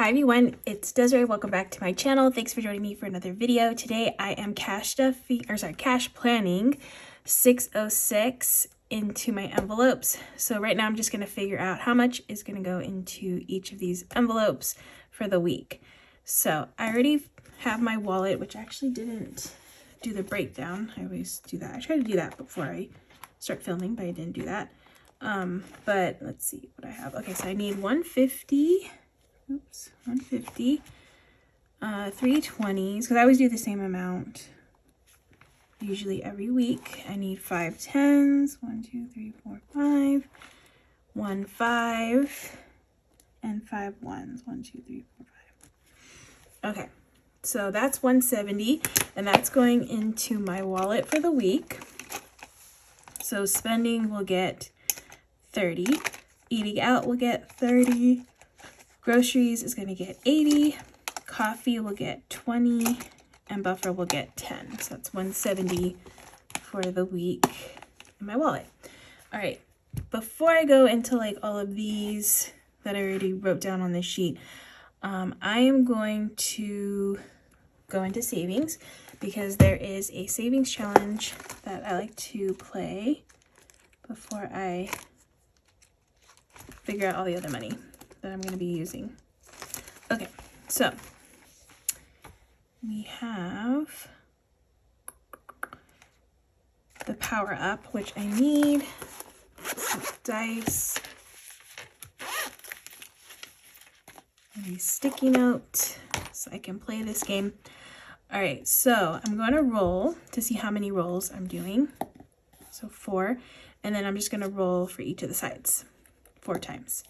Hi everyone, it's Desiree. Welcome back to my channel. Thanks for joining me for another video. Today I am cash planning 606 into my envelopes. So right now I'm just going to figure out how much is going to go into each of these envelopes for the week. So I already have my wallet, which I actually didn't do the breakdown. I always do that. I try to do that before I start filming, but I didn't do that. But let's see what I have. Okay, so I need 150. Oops, 150, 320s, because I always do the same amount, usually every week. I need 5 10s, 1, 2, 3, 4, 5, 1 5, and 5 1s, 1, 2, 3, 4, 5. Okay, so that's 170, and that's going into my wallet for the week. So spending will get 30, eating out will get 30, groceries is going to get 80, coffee will get 20, and buffer will get 10. So that's 170 for the week in my wallet. All right, before I go into like all of these that I already wrote down on this sheet, I am going to go into savings because there is a savings challenge that I like to play before I figure out all the other money that I'm going to be using. Okay, so we have the power up, which I need some dice, and a sticky note so I can play this game. All right, so I'm going to roll to see how many rolls I'm doing. So 4, and then I'm just going to roll for each of the sides 4 times.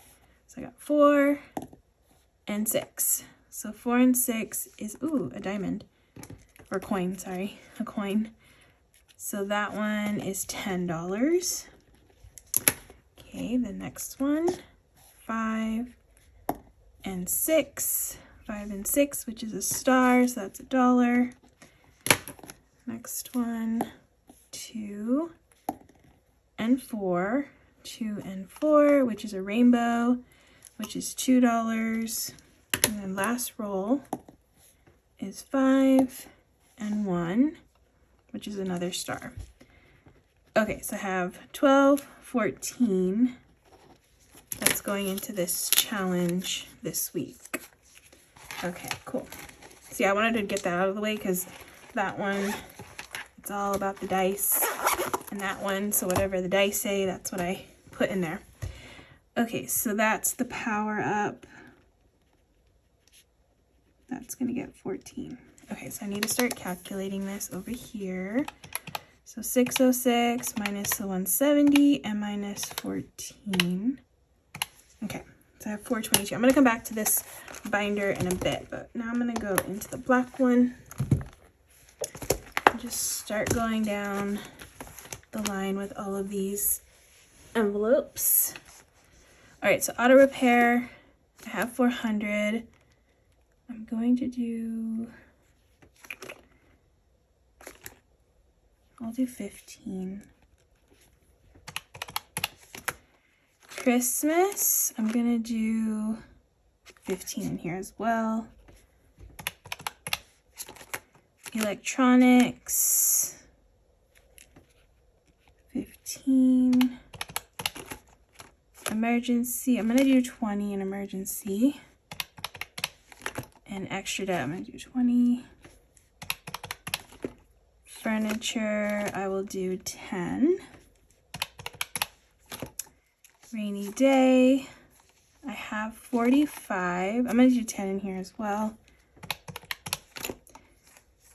So I got 4 and 6. So 4 and 6 is, ooh, a diamond. Or coin, sorry, a coin. So that one is $10. Okay, the next one, 5 and 6. 5 and 6, which is a star, so that's $1. Next one, 2 and 4. 2 and 4, which is a rainbow, which is $2. And then last roll is 5 and 1, which is another star. Okay, so I have 12, 14 that's going into this challenge this week. Okay, cool. See, I wanted to get that out of the way because that one, it's all about the dice, and that one, so whatever the dice say, that's what I put in there. Okay, so that's the power up. That's gonna get 14. Okay, so I need to start calculating this over here. So 606 minus the 170 and minus 14. Okay, so I have 422. I'm gonna come back to this binder in a bit, but now I'm gonna go into the black one and just start going down the line with all of these envelopes. All right, so auto repair, I have 400. I'm going to do, I'll do 15. Christmas, I'm gonna do 15 in here as well. Electronics, 15. Emergency, I'm gonna do 20 in emergency. And extra debt, I'm gonna do 20. Furniture, I will do 10. Rainy day, I have 45. I'm gonna do 10 in here as well.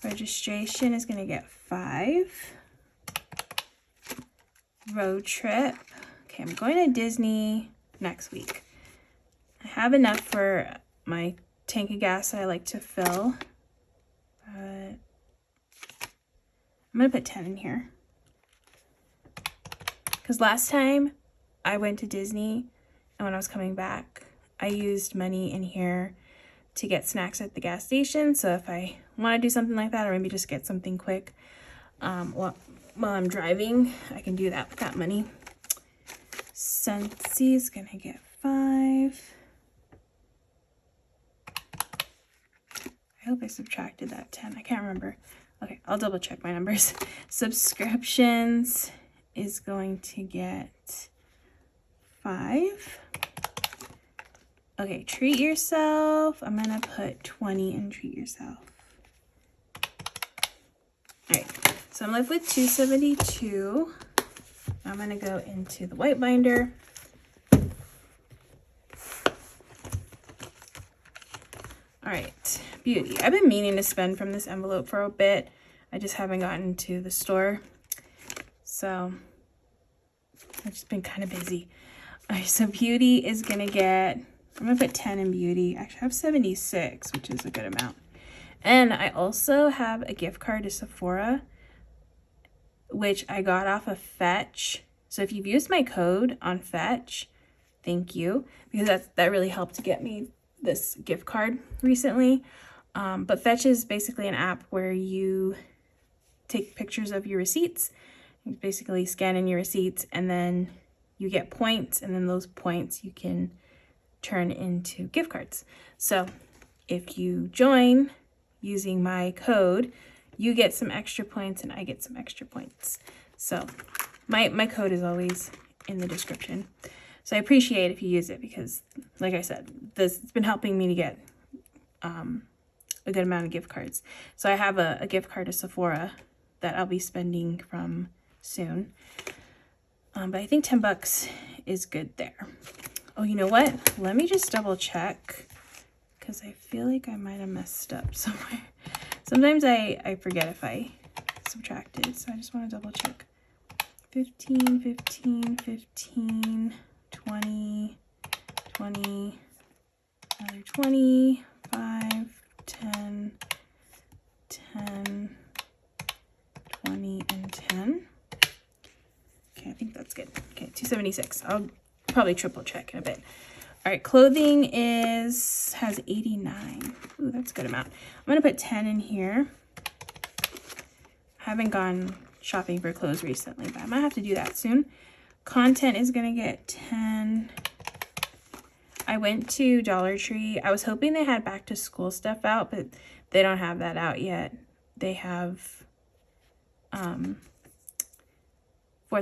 Registration is gonna get 5. Road trip. Okay, I'm going to Disney next week. I have enough for my tank of gas that I like to fill, but I'm gonna put 10 in here. Because last time I went to Disney and when I was coming back, I used money in here to get snacks at the gas station. So if I want to do something like that, or maybe just get something quick while I'm driving, I can do that with that money. Scentsy is gonna get 5. hope I subtracted that 10. I can't remember. Okay, I'll double check my numbers. Subscriptions is going to get 5. Okay, treat yourself. I'm gonna put 20 in treat yourself. All right, so I'm left with 272. I'm gonna go into the white binder. All right, beauty. I've been meaning to spend from this envelope for a bit. I just haven't gotten to the store. So I've just been kind of busy. All right, so beauty is gonna get, I'm gonna put 10 in beauty. Actually, I have 76, which is a good amount. And I also have a gift card to Sephora, which I got off of Fetch. So if you've used my code on Fetch, thank you, because that really helped to get me this gift card recently. But Fetch is basically an app where you take pictures of your receipts, you basically scan in your receipts, and then you get points, and then those points you can turn into gift cards. So if you join using my code, you get some extra points and I get some extra points. So my code is always in the description. So I appreciate if you use it because, like I said, it's been helping me to get a good amount of gift cards. So I have a gift card to Sephora that I'll be spending from soon. But I think 10 bucks is good there. Oh, you know what? Let me just double check because I feel like I might have messed up somewhere. Sometimes I forget if I subtracted, so I just want to double check. 15, 15, 15, 20, 20, another 20, 5, 10, 10, 20, and 10. Okay, I think that's good. Okay, 276. I'll probably triple check in a bit. All right, clothing has 89. Ooh, that's a good amount. I'm gonna put 10 in here. Haven't gone shopping for clothes recently, but I might have to do that soon. Content is gonna get 10. I went to Dollar Tree. I was hoping they had back to school stuff out, but they don't have that out yet. They have 4th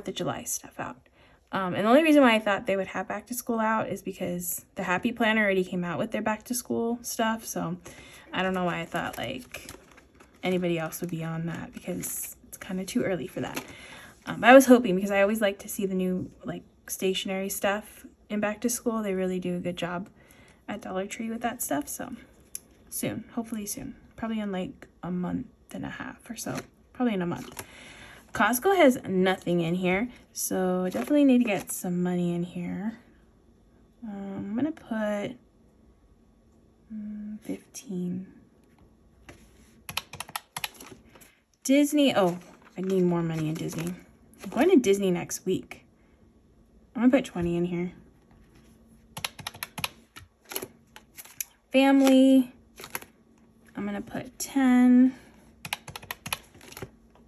of July stuff out. And the only reason why I thought they would have back to school out is because the Happy Planner already came out with their back to school stuff. So I don't know why I thought like anybody else would be on that because it's kind of too early for that. But I was hoping because I always like to see the new like stationery stuff in back to school. They really do a good job at Dollar Tree with that stuff. So soon, hopefully soon, probably in like a month and a half or so, probably in a month. Costco has nothing in here, so I definitely need to get some money in here. I'm gonna put 15. Disney, oh, I need more money in Disney. I'm going to Disney next week. I'm gonna put 20 in here. Family, I'm gonna put 10.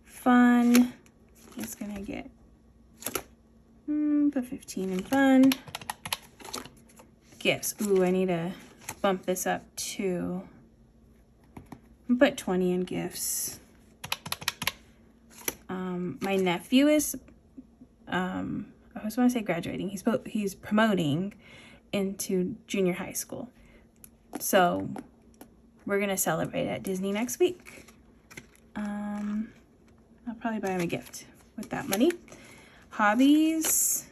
Fun is gonna get put 15 in fun. Gifts, ooh, I need to bump this up too. I'm gonna put 20 in gifts. My nephew is I just want to say graduating. He's promoting into junior high school, so we're gonna celebrate at Disney next week. I'll probably buy him a gift with that money. Hobbies,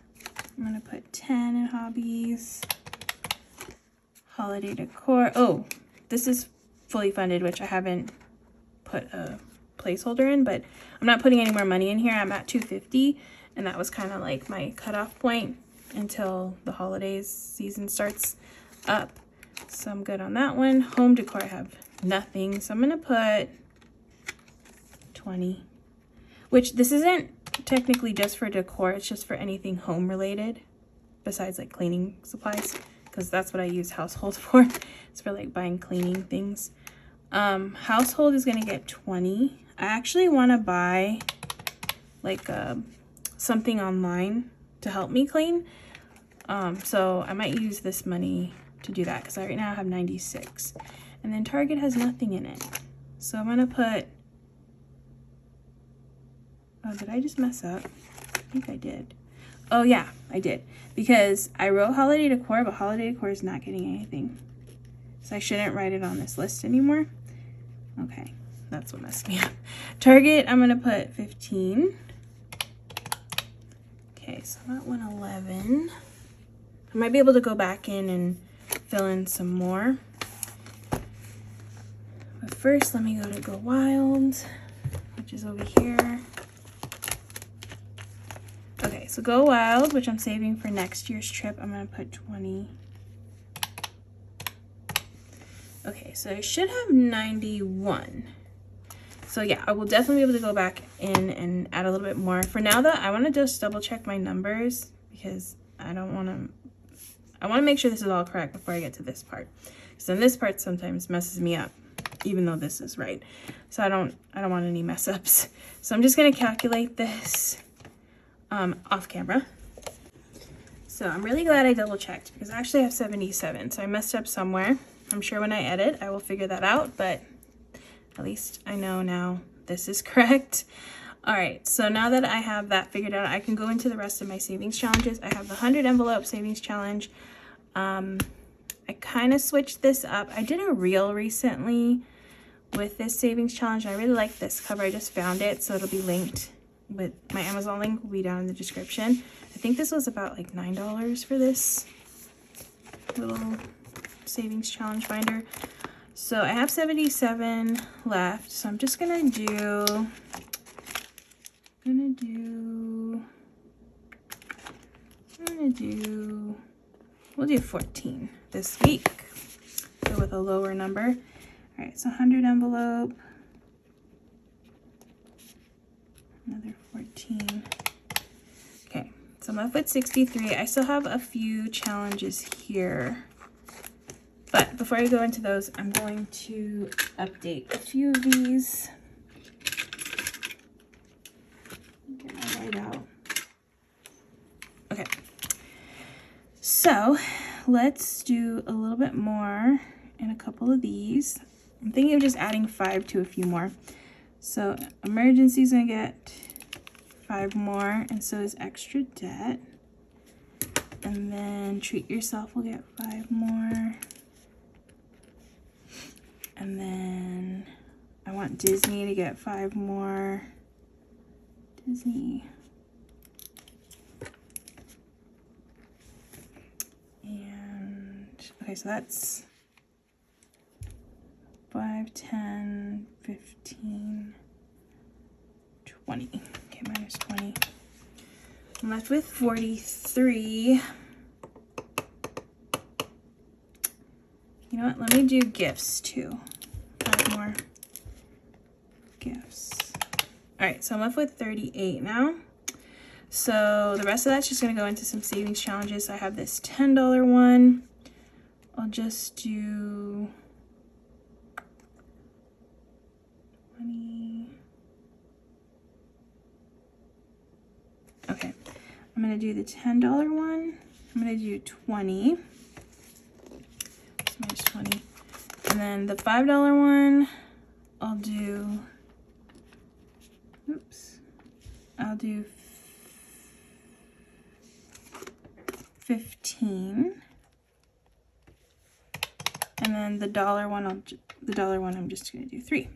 I'm gonna put 10 in hobbies. Holiday decor, oh, this is fully funded, which I haven't put a placeholder in, but I'm not putting any more money in here. I'm at 250, and that was kind of like my cutoff point until the holidays season starts up. So I'm good on that one. Home decor, I have nothing, so I'm gonna put 20, which this isn't technically just for decor, it's just for anything home related besides like cleaning supplies, because that's what I use household for. It's for like buying cleaning things. Household is gonna get 20. I actually want to buy like something online to help me clean, so I might use this money to do that because I right now have 96. And then Target has nothing in it. So I'm gonna put, oh, did I just mess up? I think I did. Oh yeah, I did. Because I wrote holiday decor, but holiday decor is not getting anything. So I shouldn't write it on this list anymore. Okay, that's what messed me up. Target, I'm gonna put 15. Okay, so I'm at 111. I might be able to go back in and fill in some more. But first, let me go to Go Wild, which is over here. Okay, so Go Wild, which I'm saving for next year's trip, I'm gonna put 20. Okay, so I should have 91. So yeah, I will definitely be able to go back in and add a little bit more. For now though, I wanna just double check my numbers because I wanna make sure this is all correct before I get to this part. Because then this part sometimes messes me up, even though this is right. So I don't want any mess ups. So I'm just gonna calculate this off camera. So I'm really glad I double checked because I actually have 77. So I messed up somewhere. I'm sure when I edit, I will figure that out, but at least I know now this is correct. All right, so now that I have that figured out, I can go into the rest of my savings challenges. I have the 100 envelope savings challenge. I kind of switched this up. I did a reel recently with this savings challenge. I really like this cover. I just found it, so it'll be linked with my Amazon link will be down in the description. I think this was about like $9 for this little savings challenge binder. So I have 77 left, so I'm just gonna do we'll do 14 this week. Go with a lower number. All right, so 100 envelope, another 14. Okay, so I'm left with 63. I still have a few challenges here. But before I go into those, I'm going to update a few of these. Get my white out. Okay. So let's do a little bit more in a couple of these. I'm thinking of just adding 5 to a few more. So emergency is gonna get 5 more, and so is extra debt. And then treat yourself will get 5 more. And then I want Disney to get 5 more. Disney. And, okay, so that's 5, 10, 15, 20. Okay, minus 20. I'm left with 43. You know what? Let me do gifts too. 5 more gifts. All right, so I'm left with 38 now. So the rest of that's just gonna go into some savings challenges. So I have this $10 one. I'll just do 20. Okay, I'm gonna do the $10 one. I'm gonna do 20. Minus 20. And then the $5 one, I'll do, I'll do 15. And then the $1 one, I'm just gonna do 3.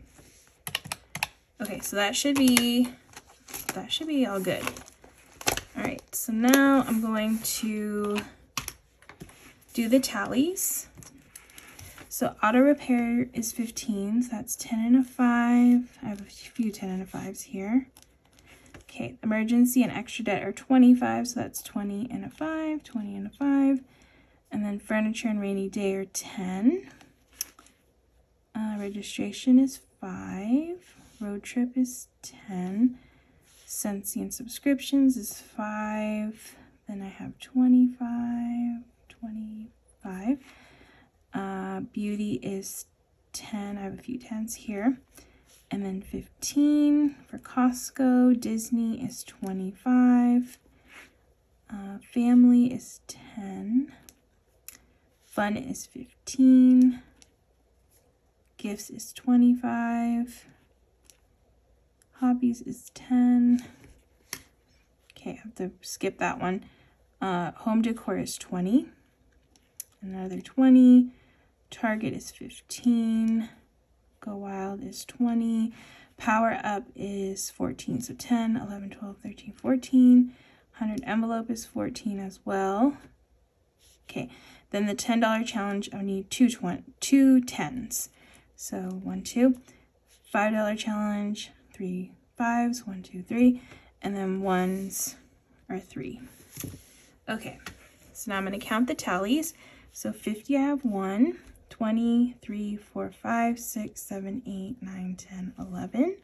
Okay, so that should be all good. All right, so now I'm going to do the tallies. So auto repair is 15, so that's 10 and a 5. I have a few 10 and a 5s here. Okay, emergency and extra debt are 25, so that's 20 and a 5, 20 and a 5. And then furniture and rainy day are 10. Registration is 5. Road trip is 10. Scentsy and subscriptions is 5. Then I have 25, 25. Beauty is 10. I have a few 10s here. And then 15 for Costco. Disney is 25. Family is 10. Fun is 15. Gifts is 25. Hobbies is 10. Okay, I have to skip that one. Home decor is 20. Another 20. Target is 15. Go Wild is 20. Power Up is 14. So 10, 11, 12, 13, 14. 100 Envelope is 14 as well. Okay, then the $10 challenge, I need two 10s. So 1, 2. $5 challenge, 3 5s, 1, 2, 3. And then 1s are 3. Okay, so now I'm going to count the tallies. So 50, I have 1, 20, 3, 4, 5, 6, 7, 8, 9, 10, 11.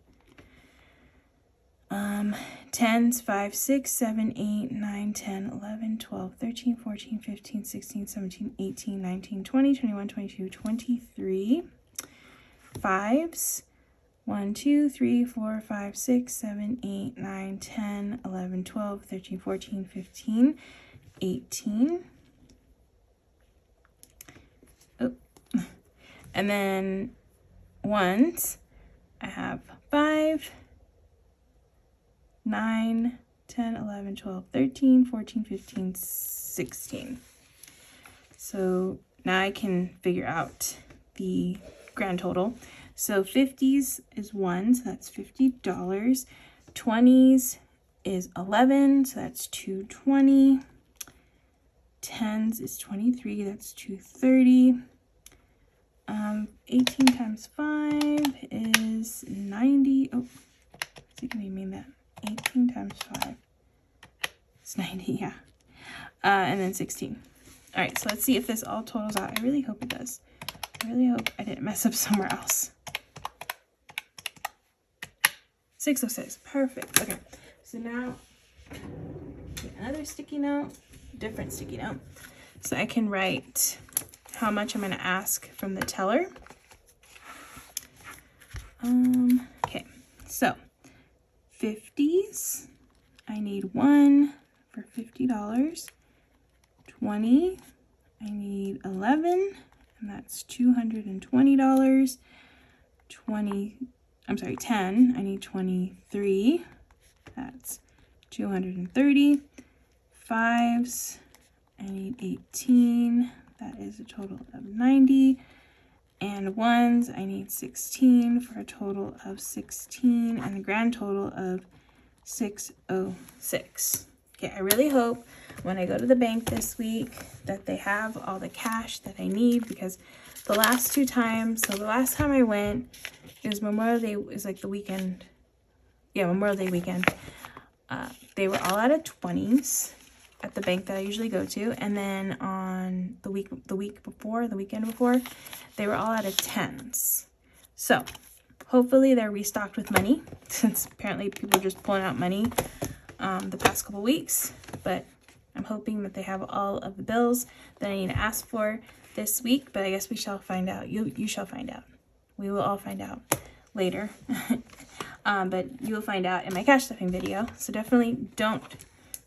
10s, 5, 6, 7, 8, 9, 10, 11, 12, 13, 14, 15, 16, 17, 18, 19, 20, 21, 22, 23. 5s, 1, 2, 3, 4, 5, 6, 7, 8, 9, 10, 11, 12, 13, 14, 15, 18. Oh. And then 1s, I have 5, 9, 10, 11, 12, 13, 14, 15, 16. So now I can figure out the grand total. So 50s is 1, so that's $50. 20s is 11, so that's $220. 10s is 23, that's $230. 18 times 5 is 90. Oh, is it gonna mean that? 18 times 5 is 90, yeah. And then 16. All right, so let's see if this all totals out. I really hope it does. I really hope I didn't mess up somewhere else. 606, perfect. Okay, so now another sticky note, different sticky note. So I can write how much I'm gonna ask from the teller. Okay, so 50s, I need 1 for $50. 20, I need 11, and that's $220. 10, I need 23, that's $230. 5s, I need 18, that is a total of 90. And 1s, I need 16 for a total of 16, and the grand total of 606. Okay, I really hope when I go to the bank this week that they have all the cash that I need, because the last 2 times, so the last time I went, it was Memorial Day, it was like the weekend, yeah, Memorial Day weekend. They were all out of 20s at the bank that I usually go to, and then on the weekend before, they were all out of 10s. So hopefully they're restocked with money, since apparently people are just pulling out money the past couple weeks. But I'm hoping that they have all of the bills that I need to ask for this week, but I guess we shall find out. You shall find out. We will all find out later. But you will find out in my cash stuffing video, so definitely don't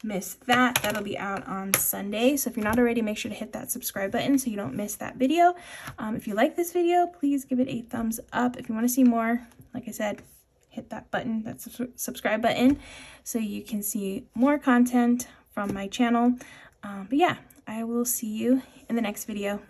miss that. That'll be out on Sunday. So if you're not already, make sure to hit that subscribe button so you don't miss that video. If you like this video, please give it a thumbs up. If you want to see more, like I said, hit that button, that subscribe button, so you can see more content from my channel. But yeah, I will see you in the next video.